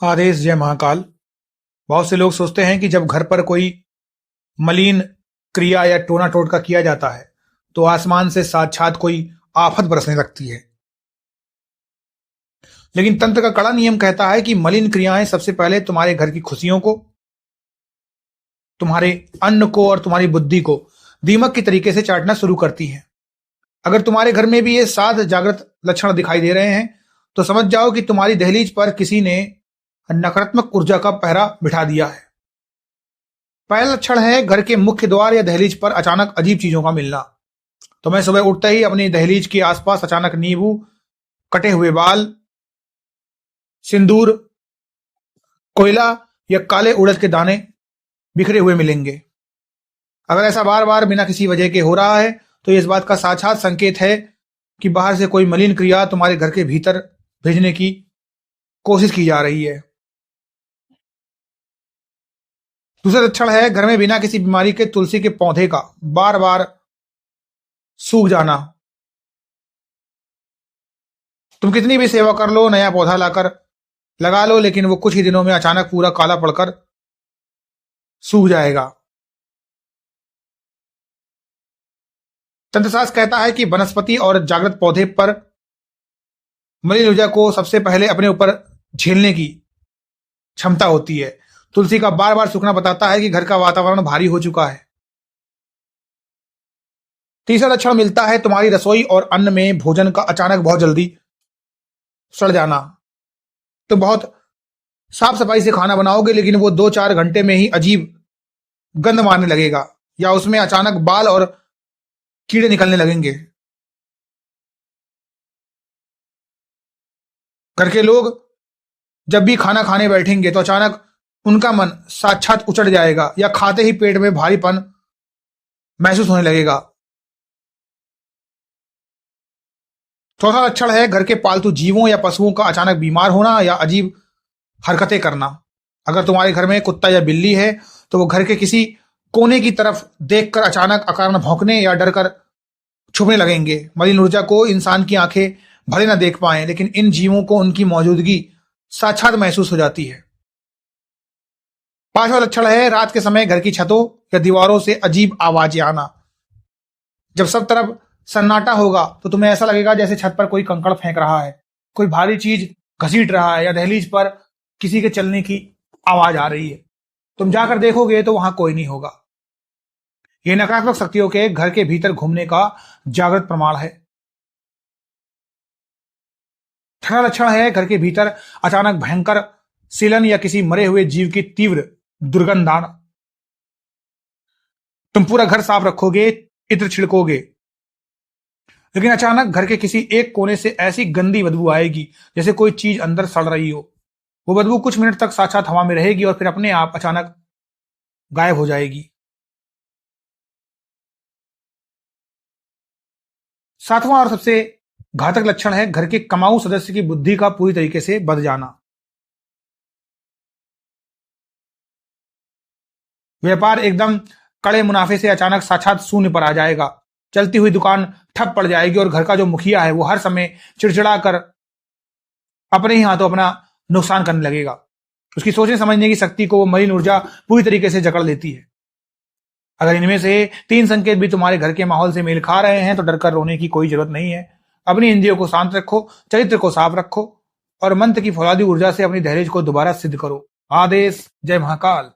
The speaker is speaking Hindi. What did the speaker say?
आदेश जय महाकाल। बहुत से लोग सोचते हैं कि जब घर पर कोई मलिन क्रिया या टोना टोटका किया जाता है तो आसमान से साक्षात कोई आफत बरसने लगती है। लेकिन तंत्र का कड़ा नियम कहता है कि मलिन क्रियाएं सबसे पहले तुम्हारे घर की खुशियों को, तुम्हारे अन्न को और तुम्हारी बुद्धि को दीमक की तरीके से चाटना शुरू करती हैं। अगर तुम्हारे घर में भी ये 7 जागृत लक्षण दिखाई दे रहे हैं तो समझ जाओ कि तुम्हारी दहलीज पर किसी ने नकारात्मक ऊर्जा का पहरा बिठा दिया है। पहला लक्षण है घर के मुख्य द्वार या दहलीज पर अचानक अजीब चीजों का मिलना। तो मैं सुबह उठते ही अपनी दहलीज के आसपास अचानक नींबू, कटे हुए बाल, सिंदूर, कोयला या काले उड़द के दाने बिखरे हुए मिलेंगे। अगर ऐसा बार बार बिना किसी वजह के हो रहा है तो ये इस बात का साक्षात संकेत है कि बाहर से कोई मलिन क्रिया तुम्हारे घर के भीतर भेजने की कोशिश की जा रही है। दूसरा लक्षण है घर में बिना किसी बीमारी के तुलसी के पौधे का बार बार सूख जाना। तुम कितनी भी सेवा कर लो, नया पौधा लाकर लगा लो, लेकिन वो कुछ ही दिनों में अचानक पूरा काला पड़कर सूख जाएगा। तंत्रशास्त्र कहता है कि वनस्पति और जागृत पौधे पर मलिन ऊर्जा को सबसे पहले अपने ऊपर झेलने की क्षमता होती है। तुलसी का बार बार सूखना बताता है कि घर का वातावरण भारी हो चुका है। तीसरा लक्षण मिलता है तुम्हारी रसोई और अन्न में भोजन का अचानक बहुत जल्दी सड़ जाना। तुम बहुत साफ सफाई से खाना बनाओगे लेकिन वो 2-4 घंटे में ही अजीब गंध मारने लगेगा या उसमें अचानक बाल और कीड़े निकलने लगेंगे। घर के लोग जब भी खाना खाने बैठेंगे तो अचानक उनका मन साक्षात उचट जाएगा या खाते ही पेट में भारीपन महसूस होने लगेगा। चौथा लक्षण है घर के पालतू जीवों या पशुओं का अचानक बीमार होना या अजीब हरकतें करना। अगर तुम्हारे घर में कुत्ता या बिल्ली है तो वो घर के किसी कोने की तरफ देखकर अचानक अकारण भौंकने या डरकर छुपने लगेंगे। मलिन ऊर्जा को इंसान की आंखें भले ना देख पाएं, लेकिन इन जीवों को उनकी मौजूदगी साक्षात महसूस हो जाती है। पांचवा लक्षण है रात के समय घर की छतों या दीवारों से अजीब आवाजें आना। जब सब तरफ सन्नाटा होगा तो तुम्हें ऐसा लगेगा जैसे छत पर कोई कंकड़ फेंक रहा है, कोई भारी चीज घसीट रहा है या दहलीज पर किसी के चलने की आवाज आ रही है। तुम जाकर देखोगे तो वहां कोई नहीं होगा। यह नकारात्मक शक्तियों के घर के भीतर घूमने का जागृत प्रमाण है। छठा लक्षण है घर के भीतर अचानक भयंकर सीलन या किसी मरे हुए जीव की तीव्र दुर्गंध आना। तुम पूरा घर साफ रखोगे, इत्र छिड़कोगे, लेकिन अचानक घर के किसी एक कोने से ऐसी गंदी बदबू आएगी जैसे कोई चीज अंदर सड़ रही हो। वो बदबू कुछ मिनट तक साक्षात हवा में रहेगी और फिर अपने आप अचानक गायब हो जाएगी। सातवां और सबसे घातक लक्षण है घर के कमाऊ सदस्य की बुद्धि का पूरी तरीके से बद जाना। व्यापार एकदम कड़े मुनाफे से अचानक साक्षात शून्य पर आ जाएगा। चलती हुई दुकान ठप पड़ जाएगी और घर का जो मुखिया है वो हर समय चिड़चिड़ा कर अपने ही हाथों अपना नुकसान करने लगेगा। उसकी सोचने समझने की शक्ति को वो मलिन ऊर्जा पूरी तरीके से जकड़ लेती है। अगर इनमें से 3 संकेत भी तुम्हारे घर के माहौल से मेल खा रहे हैं तो डरकर रोने की कोई जरूरत नहीं है। अपनी इंद्रियों को शांत रखो, चरित्र को साफ रखो और मंत्र की फौलादी ऊर्जा से अपनी दहलीज को दोबारा सिद्ध करो। आदेश जय महाकाल।